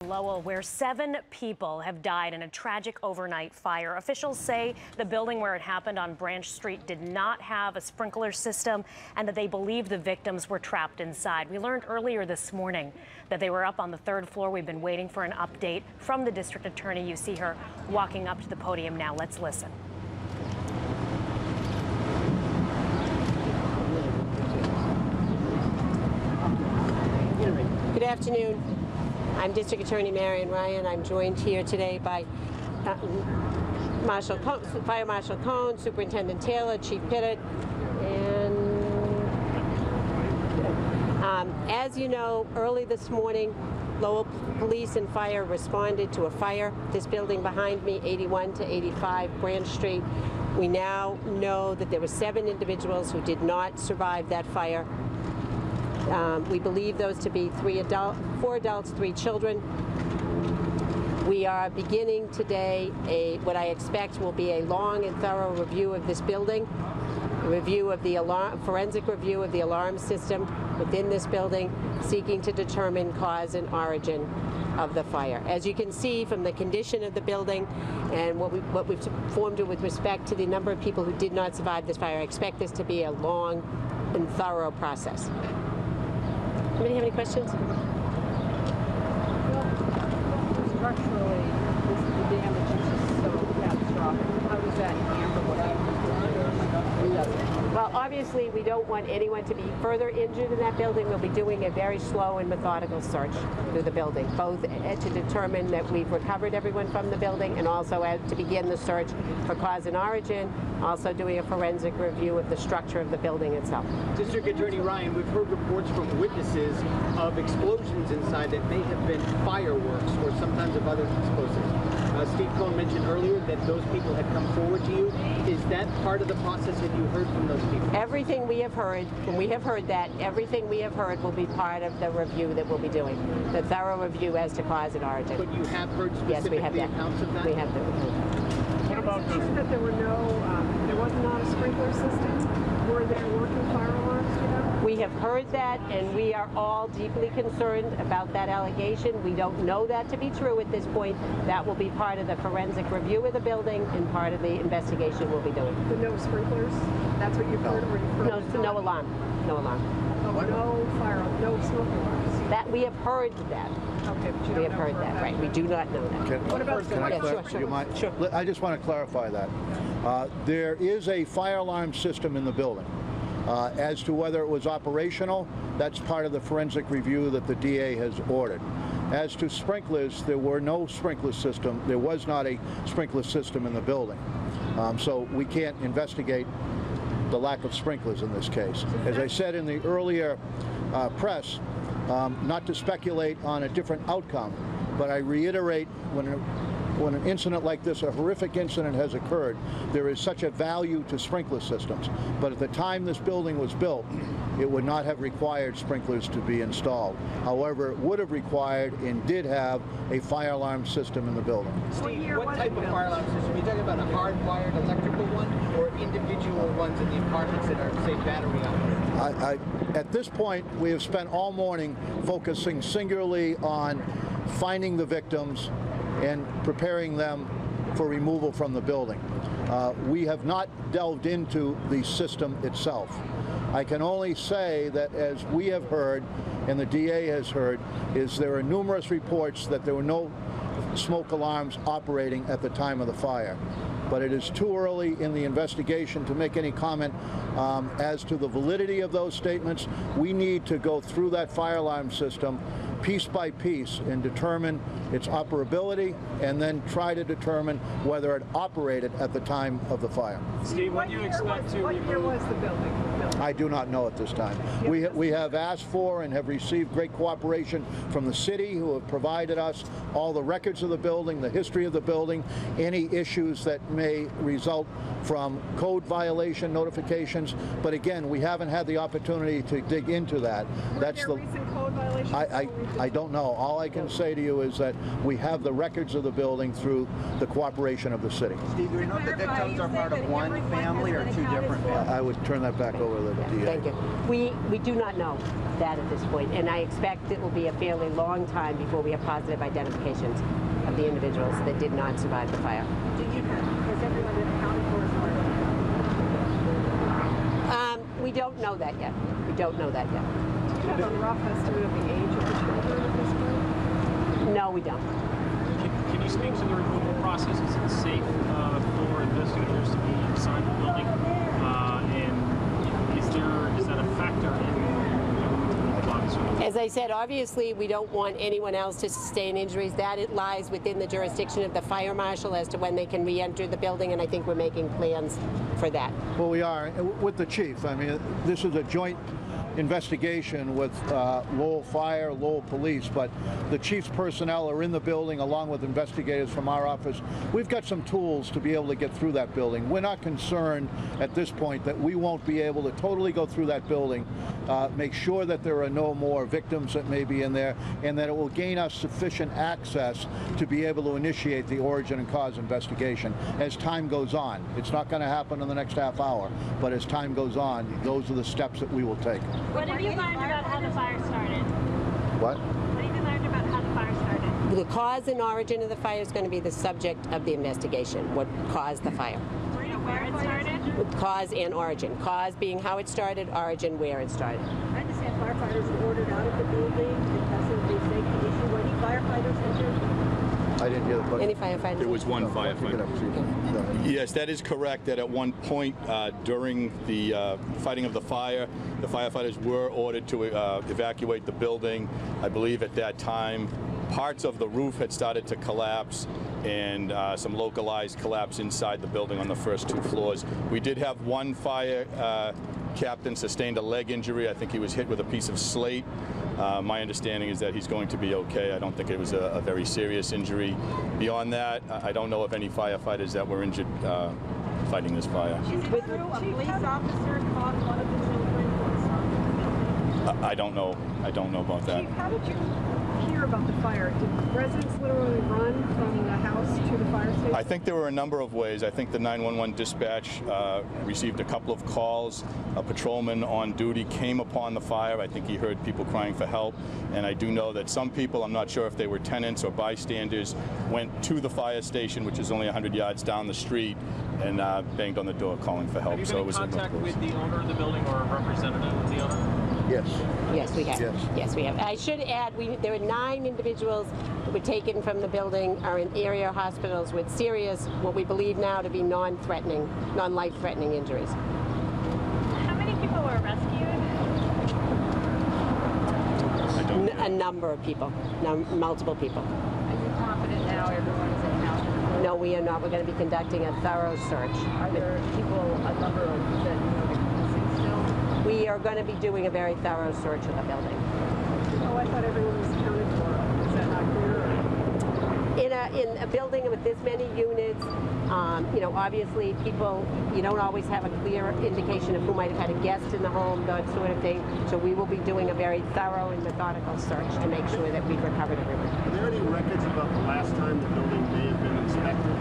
Lowell, where 7 people have died in a tragic overnight fire. Officials say the building where it happened on Branch Street did not have a sprinkler system and that they believe the victims were trapped inside. We learned earlier this morning that they were up on the 3rd floor. We've been waiting for an update from the district attorney. You see her walking up to the podium now. Let's listen. Good afternoon. I'm District Attorney Marion Ryan. I'm joined here today by Fire Marshal Cohn, Superintendent Taylor, Chief Pittard, and as you know, early this morning, Lowell Police and Fire responded to a fire. This building behind me, 81 to 85 Branch Street. We now know that there were 7 individuals who did not survive that fire. We believe those to be 4 adults, 3 children. We are beginning today what I expect will be a long and thorough review of this building, a review of the forensic review of the alarm system within this building, seeking to determine cause and origin of the fire. As you can see from the condition of the building and what we've informed you with respect to the number of people who did not survive this fire, I expect this to be a long and thorough process. Anybody have any questions? Structurally, the damage is just so catastrophic. How does that hamper what Well, obviously, we don't want anyone to be further injured in that building. We'll be doing a very slow and methodical search through the building, both to determine that we've recovered everyone from the building and also to begin the search for cause and origin, also doing a forensic review of the structure of the building itself. District Attorney Ryan, we've heard reports from witnesses of explosions inside that may have been fireworks or sometimes of other explosives. Steve Cohn mentioned earlier that those people had come forward to you. Is that part of the process? Have you heard from those people? Everything we have heard, when we have heard that, everything we have heard will be part of the review that we'll be doing, the thorough review as to cause and origin. But you have heard specifically accounts of that? We have that. What about this? That there were there was not a sprinkler system? Were there working fire alarms, you know? We have heard that, and we are all deeply concerned about that allegation. We don't know that to be true at this point. That will be part of the forensic review of the building and part of the investigation we'll be doing. But no sprinklers? That's what you've heard? Or you've heard no alarm. No alarm. No fire, no smoke alarms? That we have heard that. Okay, but you We have heard that, right. We do not know that. What about Sure. I just want to clarify that. There is a fire alarm system in the building. As to whether it was operational, that's part of the forensic review that the DA has ordered. As to sprinklers, there were no sprinkler system. There was not a sprinkler system in the building. So we can't investigate the lack of sprinklers in this case. As I said in the earlier press, not to speculate on a different outcome, but I reiterate when an incident like this, a horrific incident has occurred, there is such a value to sprinkler systems. But at the time this building was built, it would not have required sprinklers to be installed. However, it would have required and did have a fire alarm system in the building. Steve, what type of fire alarm system? Are you talking about a hardwired electrical one or individual ones in the apartments that are, say, battery operated? At this point, we have spent all morning focusing singularly on finding the victims and preparing them for removal from the building. We have not delved into the system itself. I can only say that as we have heard, and the DA has heard, is there are numerous reports that there were no smoke alarms operating at the time of the fire. But it is too early in the investigation to make any comment as to the validity of those statements. We need to go through that fire alarm system piece by piece and determine its operability and then try to determine whether it operated at the time of the fire. Steve, what year was the building? I do not know at this time. We have asked for and have received great cooperation from the city, who have provided us all the records of the building, the history of the building, any issues that may result from code violation notifications. But again, we haven't had the opportunity to dig into that. Were there recent code violations? violations? I don't know. All I can say to you is that we have the records of the building through the cooperation of the city. Steve, do we know if the victims are part of one family or two different families? I would turn that back over to the DA. Thank you. We do not know that at this point, and I expect it will be a fairly long time before we have positive identifications of the individuals that did not survive the fire. Has everyone been accounted for as far as? We don't know that yet. We don't know that yet. Do you have a rough estimate of the age of the children at this point? No, we don't. Can you speak to the removal process? Is it safe for investigators to be inside the building? And is that a factor in the bodies? As I said, obviously we don't want anyone else to sustain injuries. That it lies within the jurisdiction of the fire marshal as to when they can re-enter the building, and I think we're making plans for that. Well, we are with the chief. I mean, this is a joint investigation with Lowell Fire, Lowell Police, but the chief's personnel are in the building along with investigators from our office. We've got some tools to be able to get through that building. We're not concerned at this point that we won't be able to totally go through that building, make sure that there are no more victims that may be in there, and that it will gain us sufficient access to be able to initiate the origin and cause investigation as time goes on. It's not going to happen in the next half hour, but as time goes on, those are the steps that we will take. What have you learned about how the fire started? What? What have you learned about how the fire started? The cause and origin of the fire is going to be the subject of the investigation, what caused the fire. Do you know where it started? Cause and origin. Cause being how it started, origin where it started. I understand firefighters were ordered out of the building because of the safety issue. Were any firefighters injured? I didn't hear the question. Any firefighters? There was one firefighter. Yes, that is correct, that at one point during the fighting of the fire, the firefighters were ordered to evacuate the building. I believe at that time, parts of the roof had started to collapse and some localized collapse inside the building on the first 2 floors. We did have one fire captain sustained a leg injury. I think he was hit with a piece of slate. My understanding is that he's going to be okay. I don't think it was a very serious injury. Beyond that, I don't know of any firefighters that were injured fighting this fire. Is it true a police officer caught one of the children from the building? I don't know. I don't know about that. Chief, how did you hear about the fire? Did residents literally run from the house to the fire station? I think there were a number of ways. I think the 911 dispatch received a couple of calls. A patrolman on duty came upon the fire. I think he heard people crying for help. And I do know that some people, I'm not sure if they were tenants or bystanders, went to the fire station, which is only 100 yards down the street, and banged on the door calling for help. Have you been in contact with the owner of the building or a representative of the owner? Yes. Yes, we have. Yes. Yes, we have. I should add, there are 9 individuals that were taken from the building, are in area hospitals with serious, what we believe now to be non-threatening, non-life-threatening injuries. How many people were rescued? A number of people, multiple people. Are you confident now everyone's in house? No, we are not. We're going to be conducting a thorough search. Are there people, a number of that missing still? We are going to be doing a very thorough search of the building. Oh, I thought everyone was accounted for. Is that not clear? In a building with this many units, obviously people, you don't always have a clear indication of who might have had a guest in the home, that sort of thing. So we will be doing a very thorough and methodical search to make sure that we've recovered everyone. Are there any records about the last time the building may have been inspected?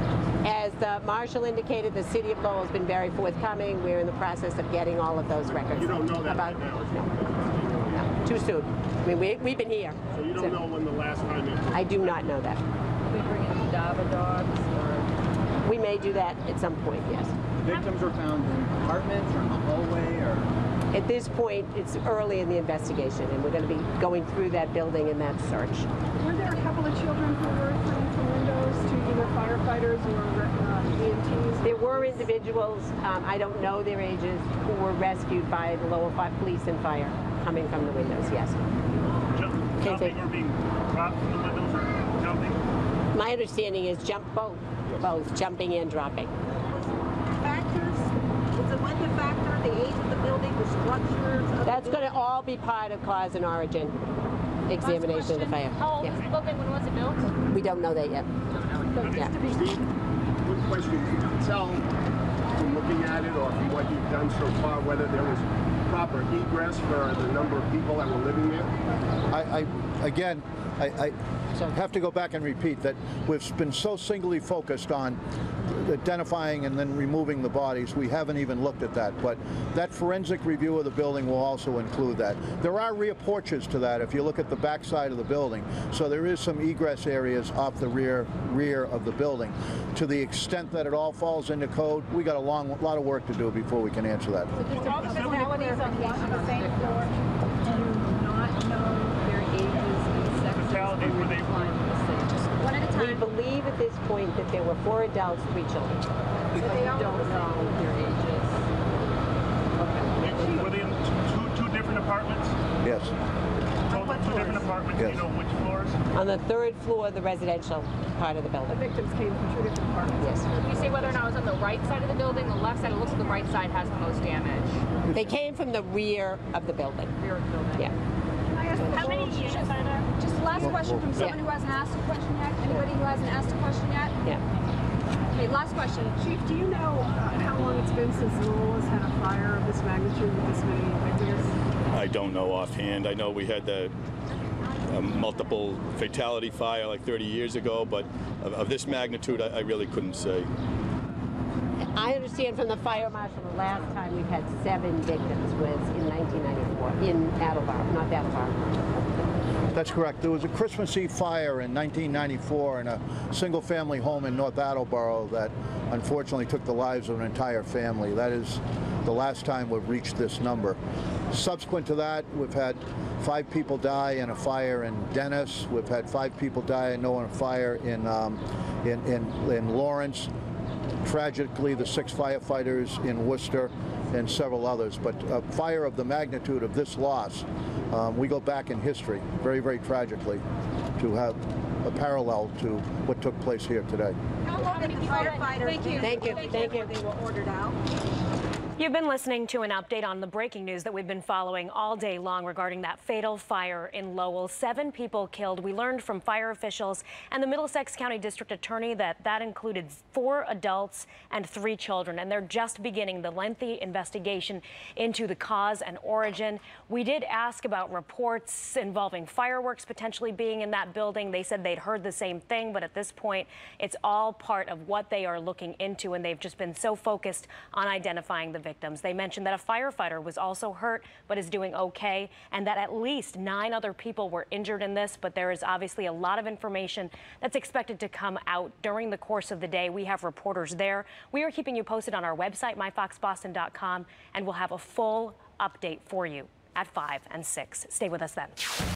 As the marshal indicated, the city of Lowell has been very forthcoming. We're in the process of getting all of those records. You don't know that right now? No, too soon. I mean, we've been here. So you don't know when the last time it was? I do not know that. We bring in Java dogs or... We may do that at some point, yes. Victims were found in apartments or in the hallway or? At this point, it's early in the investigation, and we're going to be going through that building in that search. Were there a couple of children who were thrown from windows to either firefighters or EMTs? There were individuals, I don't know their ages, who were rescued by the Lowell Police and Fire coming from the windows, yes. Jumping or being dropped from the windows or jumping? My understanding is both jumping and dropping. Factors? Was it one the factor, the age of the building, the structures? That's going to all be part of cause and origin examination of the fire. How old was the building? When was it built? We don't know that yet. Yeah. Steve, one question. Can you tell from looking at it or from what you've done so far whether there was proper egress for the number of people that were living there? I have to go back and repeat that we've been so singly focused on identifying and then removing the bodies, we haven't even looked at that. But that forensic review of the building will also include that. There are rear porches to that if you look at the back side of the building. So there is some egress areas off the rear of the building. To the extent that it all falls into code, we got a lot of work to do before we can answer that. So just all the fatalities on the same floor, do you not know their ages and sex? Fatality, were they Just one at a time. We believe at this point that there were 4 adults, 3 children. But they all don't know their ages. Were they in two different apartments? Yes. Two different apartments. Yes. Do you know which floors? On the 3rd floor of the residential part of the The building. victims came from 2 different apartments. Yes. Can you say whether or not it was on the right side of the building, the left side? It looks like the right side has the most damage. They came from the rear of the building. Rear of the building. Yeah. How many units are there? Just last question from someone who hasn't asked a question yet. Anybody who hasn't asked a question yet? Yeah. Okay, last question. Chief, do you know how long it's been since Lowell has had a fire of this magnitude with this many victims? I don't know offhand. I know we had the multiple fatality fire like 30 years ago, but of this magnitude, I really couldn't say. I understand from the fire marshal the last time we've had 7 victims was in 1994 in Attleboro, not that far. That's correct. There was a Christmas Eve fire in 1994 in a single-family home in North Attleboro that unfortunately took the lives of an entire family. That is the last time we've reached this number. Subsequent to that, we've had 5 people die in a fire in Dennis. We've had 5 people die in a fire in Lawrence. Tragically, the 6 firefighters in Worcester and several others. But a fire of the magnitude of this loss, we go back in history, very, very tragically, to have a parallel to what took place here today. How many firefighters? Thank you. Thank you. They were ordered out. You've been listening to an update on the breaking news that we've been following all day long regarding that fatal fire in Lowell. 7 people killed. We learned from fire officials and the Middlesex County District Attorney that included 4 adults and 3 children, and they're just beginning the lengthy investigation into the cause and origin. We did ask about reports involving fireworks potentially being in that building. They said they'd heard the same thing, but at this point, it's all part of what they are looking into, and they've just been so focused on identifying the victims. They mentioned that a firefighter was also hurt but is doing okay, and that at least 9 other people were injured in this, but there is obviously a lot of information that's expected to come out during the course of the day. We have reporters there. We are keeping you posted on our website, myfoxboston.com, and we'll have a full update for you at 5 and 6. Stay with us then.